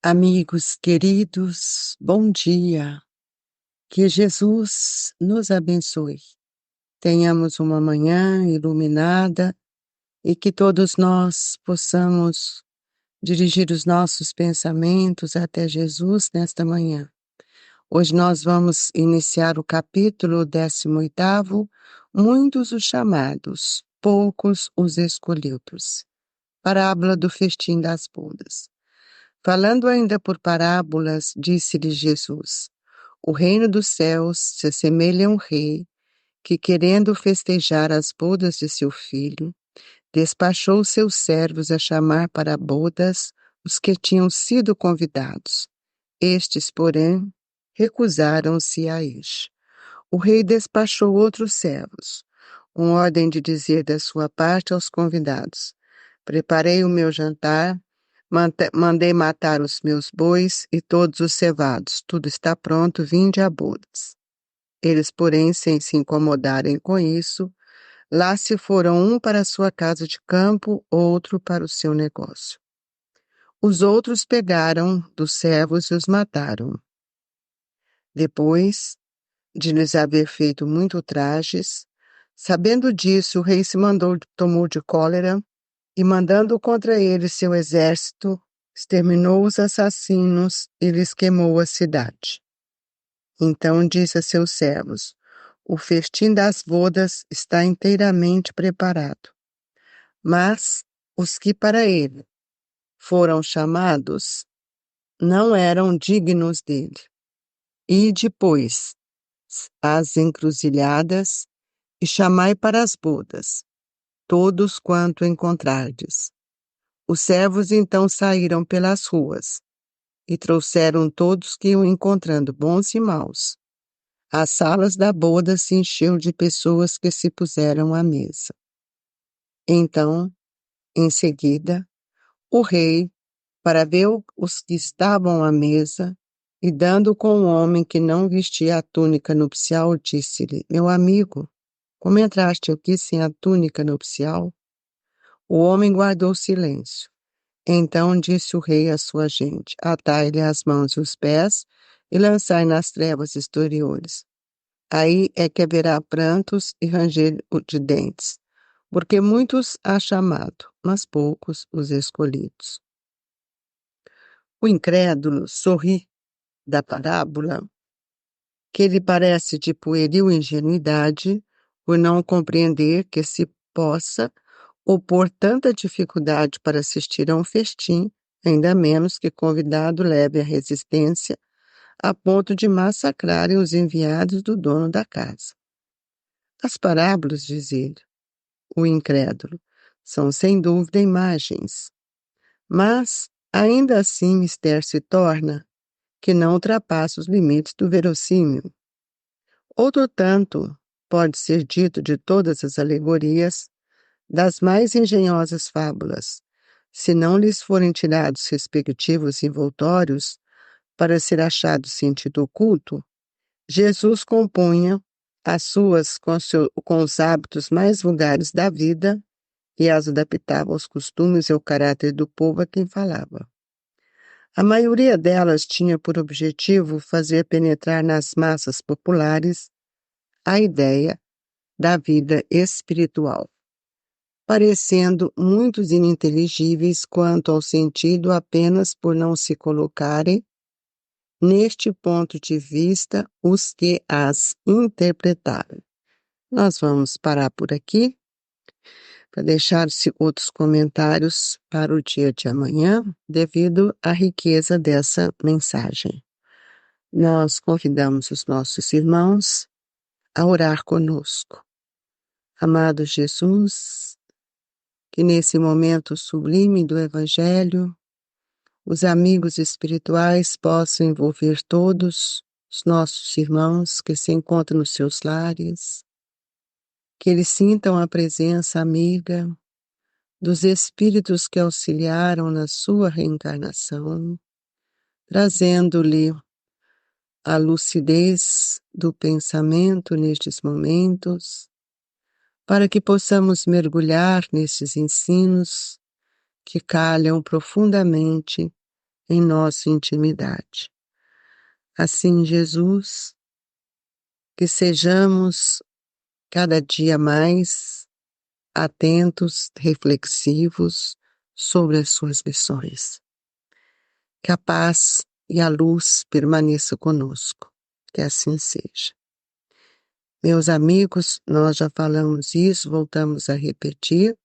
Amigos queridos, bom dia. Que Jesus nos abençoe. Tenhamos uma manhã iluminada e que todos nós possamos dirigir os nossos pensamentos até Jesus nesta manhã. Hoje nós vamos iniciar o capítulo 18º, muitos os chamados, poucos os escolhidos. Parábola do festim das bodas. Falando ainda por parábolas, disse-lhe Jesus: O reino dos céus se assemelha a um rei que, querendo festejar as bodas de seu filho, despachou seus servos a chamar para bodas os que tinham sido convidados. Estes, porém, recusaram-se a ir. O rei despachou outros servos, com ordem de dizer da sua parte aos convidados: Preparei o meu jantar, mandei matar os meus bois e todos os cevados. Tudo está pronto, vinde a bodas. Eles, porém, sem se incomodarem com isso, lá se foram um para a sua casa de campo, outro para o seu negócio. Os outros pegaram dos servos e os mataram. Depois de lhes haver feito muito trajes, sabendo disso, o rei tomou de cólera e, mandando contra eles seu exército, exterminou os assassinos e lhes queimou a cidade. Então disse a seus servos: O festim das bodas está inteiramente preparado. Mas os que para ele foram chamados não eram dignos dele. E depois as encruzilhadas e chamai para as bodas todos quanto encontrardes. Os servos então saíram pelas ruas e trouxeram todos que iam encontrando, bons e maus. As salas da boda se encheu de pessoas que se puseram à mesa. Então, em seguida, o rei, para ver os que estavam à mesa, e dando com o homem que não vestia a túnica nupcial, disse-lhe: Meu amigo, como entraste aqui sem a túnica nupcial? O homem guardou silêncio. Então disse o rei à sua gente: Atai-lhe as mãos e os pés e lançai nas trevas exteriores. Aí é que haverá prantos e ranger de dentes, porque muitos há chamado, mas poucos os escolhidos. O incrédulo sorri da parábola, que lhe parece de pueril ingenuidade, por não compreender que se possa opor tanta dificuldade para assistir a um festim, ainda menos que convidado leve a resistência, a ponto de massacrarem os enviados do dono da casa. As parábolas, diz ele, o incrédulo, são sem dúvida imagens, mas ainda assim mistério se torna que não ultrapassa os limites do verossímil. Outro tanto pode ser dito de todas as alegorias, das mais engenhosas fábulas, se não lhes forem tirados respectivos envoltórios para ser achado sentido oculto. Jesus compunha as suas com os hábitos mais vulgares da vida e as adaptava aos costumes e ao caráter do povo a quem falava. A maioria delas tinha por objetivo fazer penetrar nas massas populares a ideia da vida espiritual, parecendo muitos ininteligíveis quanto ao sentido apenas por não se colocarem neste ponto de vista os que as interpretaram. Nós vamos parar por aqui para deixar outros comentários para o dia de amanhã, devido à riqueza dessa mensagem. Nós convidamos os nossos irmãos a orar conosco. Amado Jesus, que nesse momento sublime do Evangelho, os amigos espirituais possam envolver todos os nossos irmãos que se encontram nos seus lares, que eles sintam a presença amiga dos espíritos que auxiliaram na sua reencarnação, trazendo-lhe a lucidez do pensamento nestes momentos, para que possamos mergulhar nestes ensinos que calham profundamente em nossa intimidade. Assim, Jesus, que sejamos cada dia mais atentos, reflexivos sobre as suas lições. Que a paz e a luz permaneçam conosco. Que assim seja. Meus amigos, nós já falamos isso, voltamos a repetir,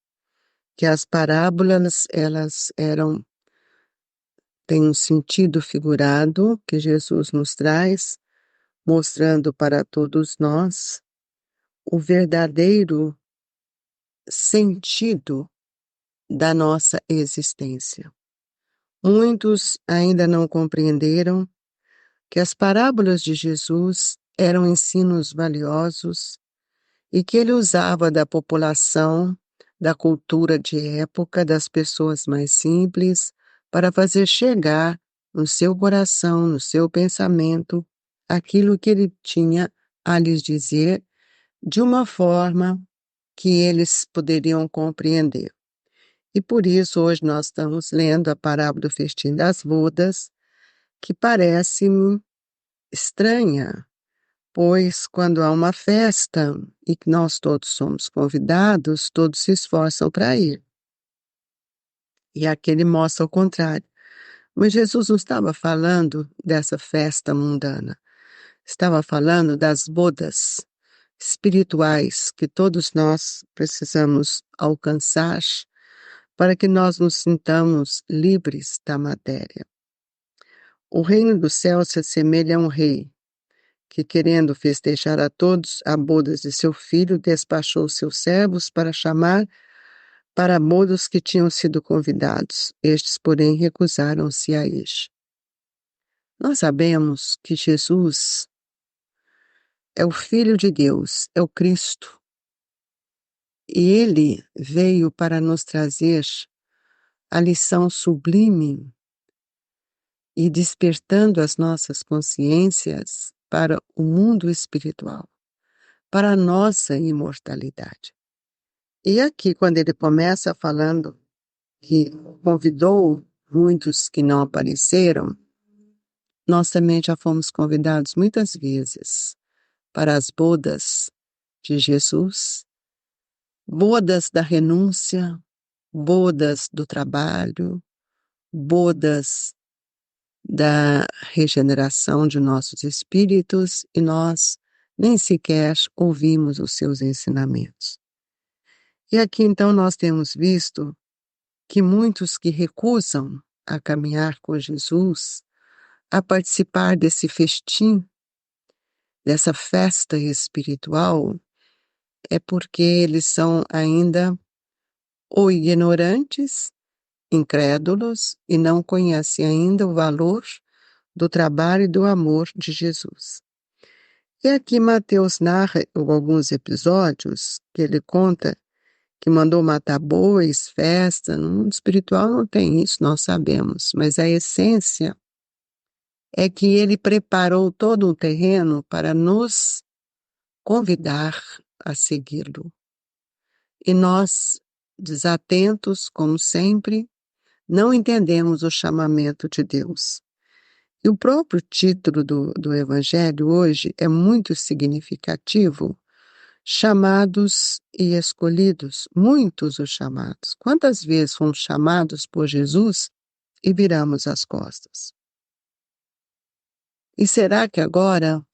que as parábolas, têm um sentido figurado que Jesus nos traz, mostrando para todos nós o verdadeiro sentido da nossa existência. Muitos ainda não compreenderam que as parábolas de Jesus eram ensinos valiosos e que ele usava da população, da cultura de época, das pessoas mais simples, para fazer chegar no seu coração, no seu pensamento, aquilo que ele tinha a lhes dizer de uma forma que eles poderiam compreender. E por isso hoje nós estamos lendo a parábola do festim das bodas, que parece-me estranha, pois quando há uma festa e que nós todos somos convidados, todos se esforçam para ir. E aqui ele mostra o contrário. Mas Jesus não estava falando dessa festa mundana, estava falando das bodas espirituais que todos nós precisamos alcançar para que nós nos sintamos livres da matéria. O reino do céu se assemelha a um rei que, querendo festejar a todos a bodas de seu filho, despachou seus servos para chamar para a boda os que tinham sido convidados. Estes, porém, recusaram-se a ir. Nós sabemos que Jesus é o Filho de Deus, é o Cristo, e ele veio para nos trazer a lição sublime e despertando as nossas consciências para o mundo espiritual, para a nossa imortalidade. E aqui, quando ele começa falando que convidou muitos que não apareceram, nós também já fomos convidados muitas vezes para as bodas de Jesus, bodas da renúncia, bodas do trabalho, bodas da regeneração de nossos espíritos e nós nem sequer ouvimos os seus ensinamentos. E aqui então nós temos visto que muitos que recusam a caminhar com Jesus, a participar desse festim, dessa festa espiritual, é porque eles são ainda ou ignorantes, incrédulos e não conhecem ainda o valor do trabalho e do amor de Jesus. E aqui Mateus narra alguns episódios que ele conta que mandou matar bois, festa. No mundo espiritual não tem isso, nós sabemos, mas a essência é que ele preparou todo um terreno para nos convidar a segui-lo. E nós, desatentos, como sempre, não entendemos o chamamento de Deus. E o próprio título do Evangelho hoje é muito significativo. Chamados e escolhidos, muitos os chamados. Quantas vezes fomos chamados por Jesus e viramos as costas? E será que agora,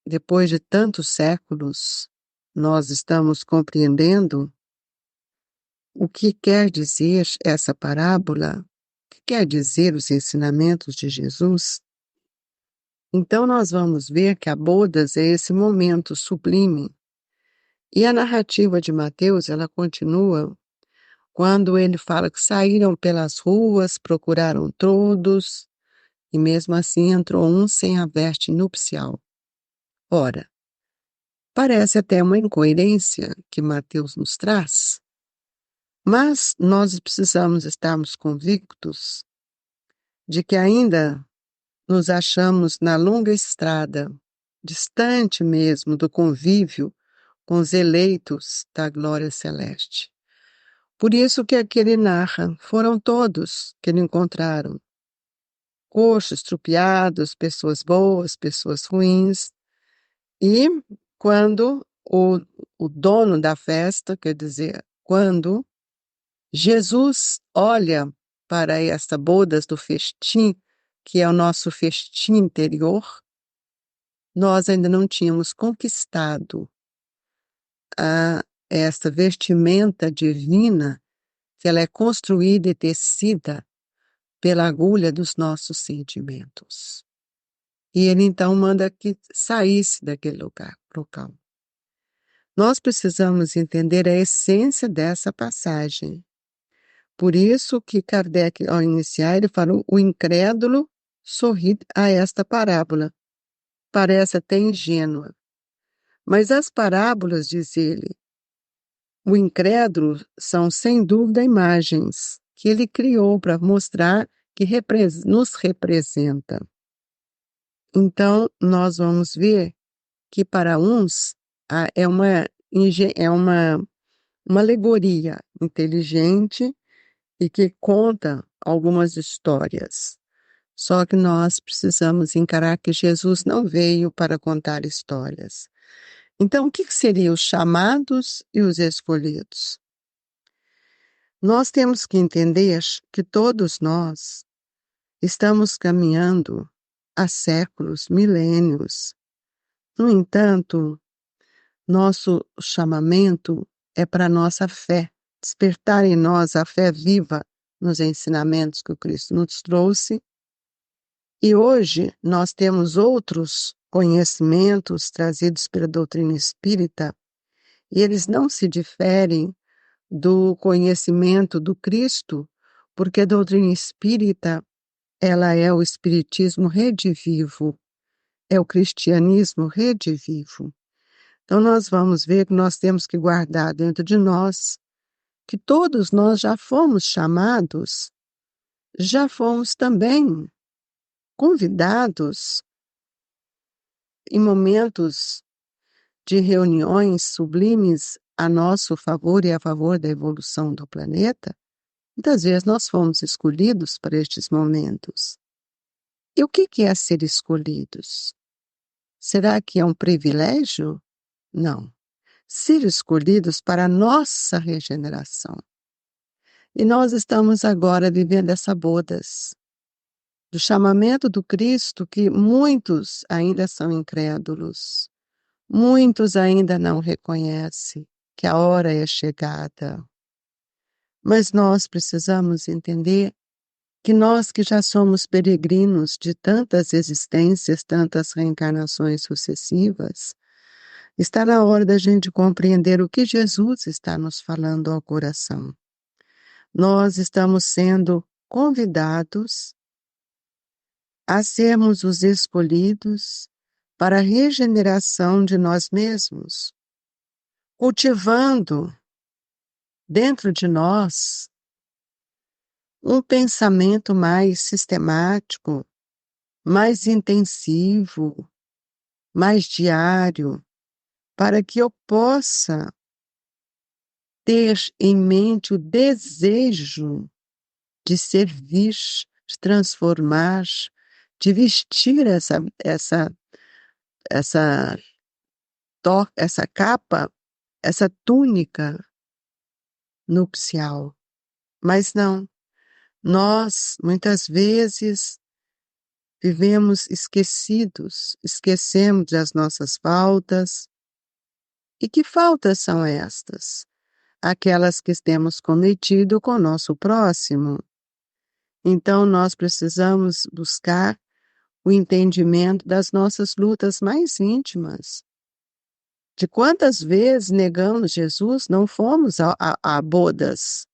depois de tantos séculos, nós estamos compreendendo o que quer dizer essa parábola? O que quer dizer os ensinamentos de Jesus? Então nós vamos ver que a bodas é esse momento sublime. E a narrativa de Mateus, ela continua quando ele fala que saíram pelas ruas, procuraram todos, e mesmo assim entrou um sem a veste nupcial. Ora, parece até uma incoerência que Mateus nos traz, mas nós precisamos estarmos convictos de que ainda nos achamos na longa estrada, distante mesmo do convívio com os eleitos da glória celeste. Por isso que aqui ele narra, foram todos que ele encontraram. coxos, estrupiados, pessoas boas, pessoas ruins. E quando o dono da festa, quer dizer, quando Jesus olha para esta bodas do festim, que é o nosso festim interior, nós ainda não tínhamos conquistado esta vestimenta divina, que ela é construída e tecida pela agulha dos nossos sentimentos. E ele então manda que saísse daquele local. Nós precisamos entender a essência dessa passagem. Por isso que Kardec, ao iniciar, ele falou: o incrédulo sorri a esta parábola. Parece até ingênua. Mas as parábolas, diz ele, o incrédulo são, sem dúvida, imagens que ele criou para mostrar que nos representa. Então, nós vamos ver que para uns é uma alegoria inteligente e que conta algumas histórias. Só que nós precisamos encarar que Jesus não veio para contar histórias. Então, o que seriam os chamados e os escolhidos? Nós temos que entender que todos nós estamos caminhando há séculos, milênios. No entanto, nosso chamamento é para a nossa fé, despertar em nós a fé viva nos ensinamentos que o Cristo nos trouxe. E hoje nós temos outros conhecimentos trazidos pela doutrina espírita, e eles não se diferem do conhecimento do Cristo, porque a doutrina espírita, ela é o espiritismo redivivo, é o cristianismo redivivo. Então nós vamos ver que nós temos que guardar dentro de nós que todos nós já fomos chamados, já fomos também convidados em momentos de reuniões sublimes a nosso favor e a favor da evolução do planeta. Muitas vezes nós fomos escolhidos para estes momentos. E o que é ser escolhidos? Será que é um privilégio? Não. Ser escolhidos para a nossa regeneração. E nós estamos agora vivendo essa bodas do chamamento do Cristo, que muitos ainda são incrédulos, muitos ainda não reconhecem que a hora é chegada. Mas nós precisamos entender que nós que já somos peregrinos de tantas existências, tantas reencarnações sucessivas, está na hora da gente compreender o que Jesus está nos falando ao coração. Nós estamos sendo convidados a sermos os escolhidos para a regeneração de nós mesmos, cultivando dentro de nós um pensamento mais sistemático, mais intensivo, mais diário, para que eu possa ter em mente o desejo de servir, de transformar, de vestir essa capa, essa túnica nupcial. Mas não, nós muitas vezes vivemos esquecemos das nossas faltas. E que faltas são estas? Aquelas que temos cometido com o nosso próximo. Então nós precisamos buscar o entendimento das nossas lutas mais íntimas. De quantas vezes negamos Jesus, não fomos a bodas,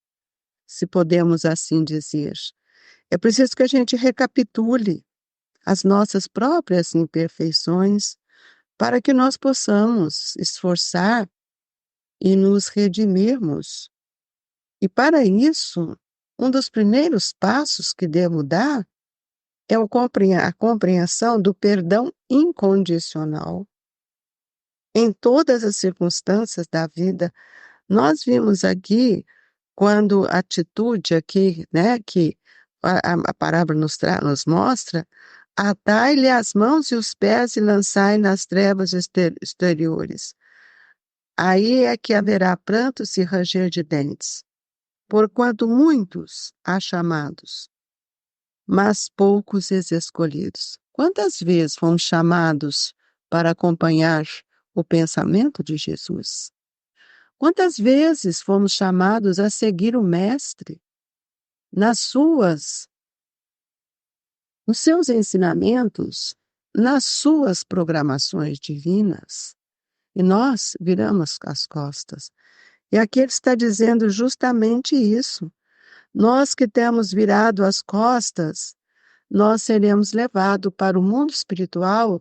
se podemos assim dizer. É preciso que a gente recapitule as nossas próprias imperfeições para que nós possamos esforçar e nos redimirmos. E para isso, um dos primeiros passos que devo dar é a compreensão do perdão incondicional. Em todas as circunstâncias da vida, nós vimos aqui, quando a atitude aqui, né, que a parábola nos mostra, atai-lhe as mãos e os pés e lançai nas trevas exteriores. Aí é que haverá prantos e ranger de dentes, porquanto muitos há chamados, mas poucos os escolhidos. Quantas vezes fomos chamados para acompanhar o pensamento de Jesus? Quantas vezes fomos chamados a seguir o Mestre nos seus ensinamentos, nas suas programações divinas? E nós viramos as costas. E aqui ele está dizendo justamente isso. Nós que temos virado as costas, nós seremos levados para o mundo espiritual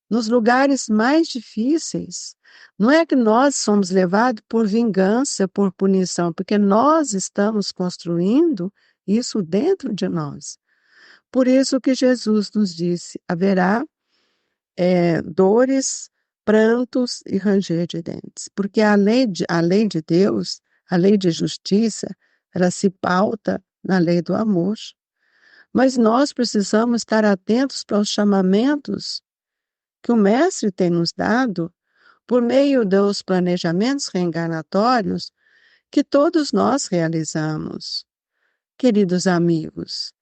nos lugares mais difíceis. Não é que nós somos levados por vingança, por punição, porque nós estamos construindo isso dentro de nós. Por isso que Jesus nos disse, haverá dores, prantos e ranger de dentes. Porque a lei de Deus, a lei de justiça, ela se pauta na lei do amor. Mas nós precisamos estar atentos para os chamamentos que o Mestre tem nos dado por meio dos planejamentos reencarnatórios que todos nós realizamos. Queridos amigos,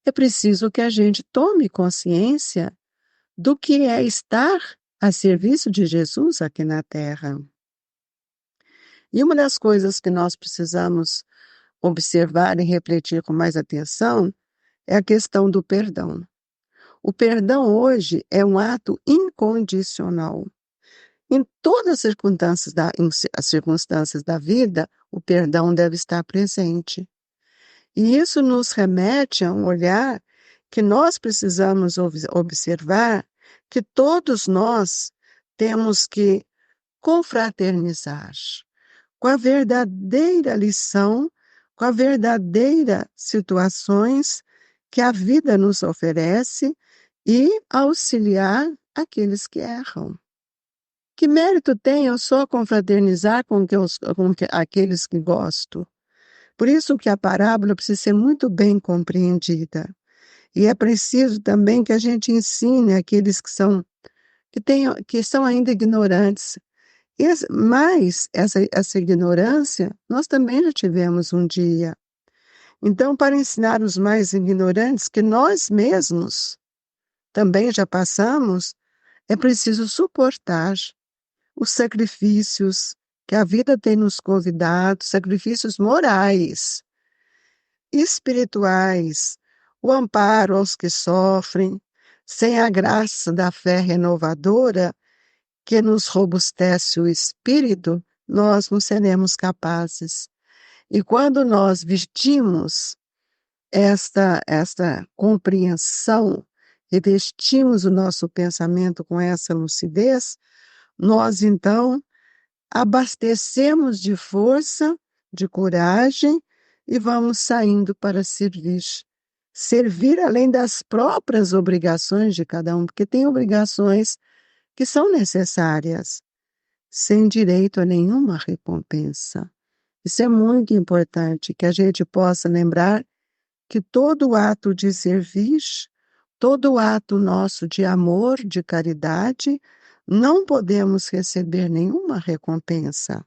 é preciso que a gente tome consciência do que é estar a serviço de Jesus aqui na Terra. E uma das coisas que nós precisamos observar e refletir com mais atenção é a questão do perdão. O perdão hoje é um ato incondicional. Em todas as circunstâncias da vida, o perdão deve estar presente. E isso nos remete a um olhar que nós precisamos observar que todos nós temos que confraternizar com a verdadeira lição, com a verdadeira situações que a vida nos oferece e auxiliar aqueles que erram. Que mérito tem eu só confraternizar com aqueles que gosto? Por isso que a parábola precisa ser muito bem compreendida. E é preciso também que a gente ensine aqueles que são ainda ignorantes. Mas essa ignorância nós também já tivemos um dia. Então, para ensinar os mais ignorantes que nós mesmos também já passamos, é preciso suportar os sacrifícios que a vida tem nos convidado, sacrifícios morais, espirituais, o amparo aos que sofrem, sem a graça da fé renovadora que nos robustece o espírito, nós não seremos capazes. E quando nós vestimos esta compreensão e vestimos o nosso pensamento com essa lucidez, nós então abastecemos de força, de coragem e vamos saindo para servir. Servir além das próprias obrigações de cada um, porque tem obrigações que são necessárias, sem direito a nenhuma recompensa. Isso é muito importante, que a gente possa lembrar que todo ato de servir, todo ato nosso de amor, de caridade, não podemos receber nenhuma recompensa.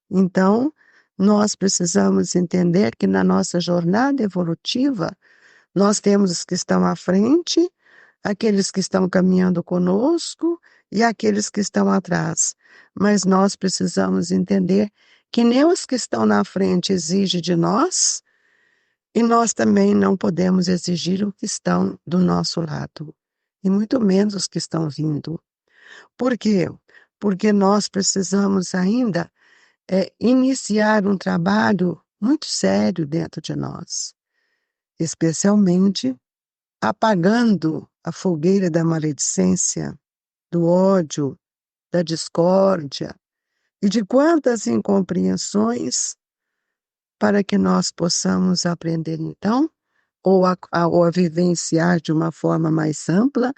Então, nós precisamos entender que na nossa jornada evolutiva, nós temos os que estão à frente, aqueles que estão caminhando conosco e aqueles que estão atrás. Mas nós precisamos entender que nem os que estão na frente exigem de nós, e nós também não podemos exigir o que estão do nosso lado, e muito menos os que estão vindo. Por quê? Porque nós precisamos ainda iniciar um trabalho muito sério dentro de nós, especialmente apagando a fogueira da maledicência, do ódio, da discórdia e de quantas incompreensões, para que nós possamos aprender então, ou a vivenciar de uma forma mais ampla,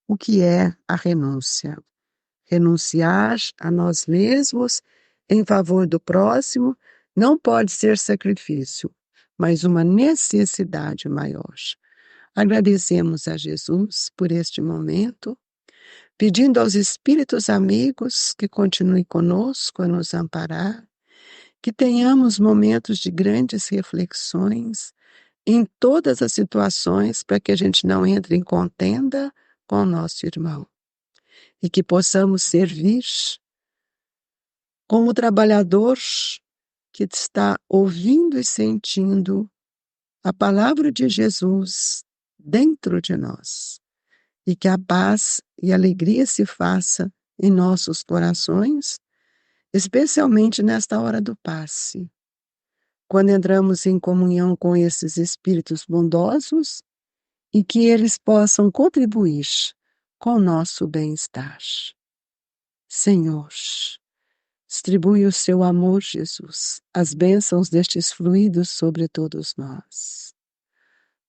o que é a renúncia. Renunciar a nós mesmos em favor do próximo não pode ser sacrifício, mas uma necessidade maior. Agradecemos a Jesus por este momento, pedindo aos espíritos amigos que continuem conosco a nos amparar, que tenhamos momentos de grandes reflexões em todas as situações, para que a gente não entre em contenda com o nosso irmão e que possamos servir como trabalhador que está ouvindo e sentindo a palavra de Jesus dentro de nós, e que a paz e a alegria se faça em nossos corações, especialmente nesta hora do passe, quando entramos em comunhão com esses espíritos bondosos, e que eles possam contribuir com o nosso bem-estar. Senhor, distribui o seu amor, Jesus, as bênçãos destes fluidos sobre todos nós.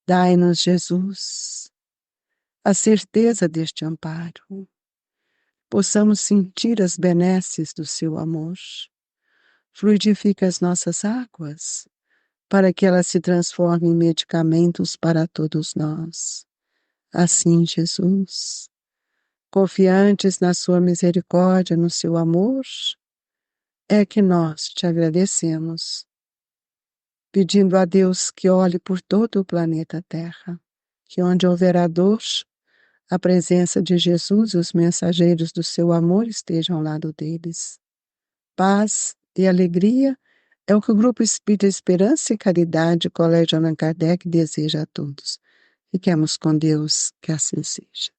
Dai-nos, Jesus, a certeza deste amparo, possamos sentir as benesses do seu amor. Fluidifica as nossas águas, para que elas se transformem em medicamentos para todos nós. Assim, Jesus, confiantes na sua misericórdia, no seu amor, é que nós te agradecemos, pedindo a Deus que olhe por todo o planeta Terra, que onde houver dor, a presença de Jesus e os mensageiros do seu amor estejam ao lado deles. Paz e alegria é o que o Grupo Espírita Esperança e Caridade, Colégio Allan Kardec, deseja a todos. Fiquemos com Deus, que assim seja.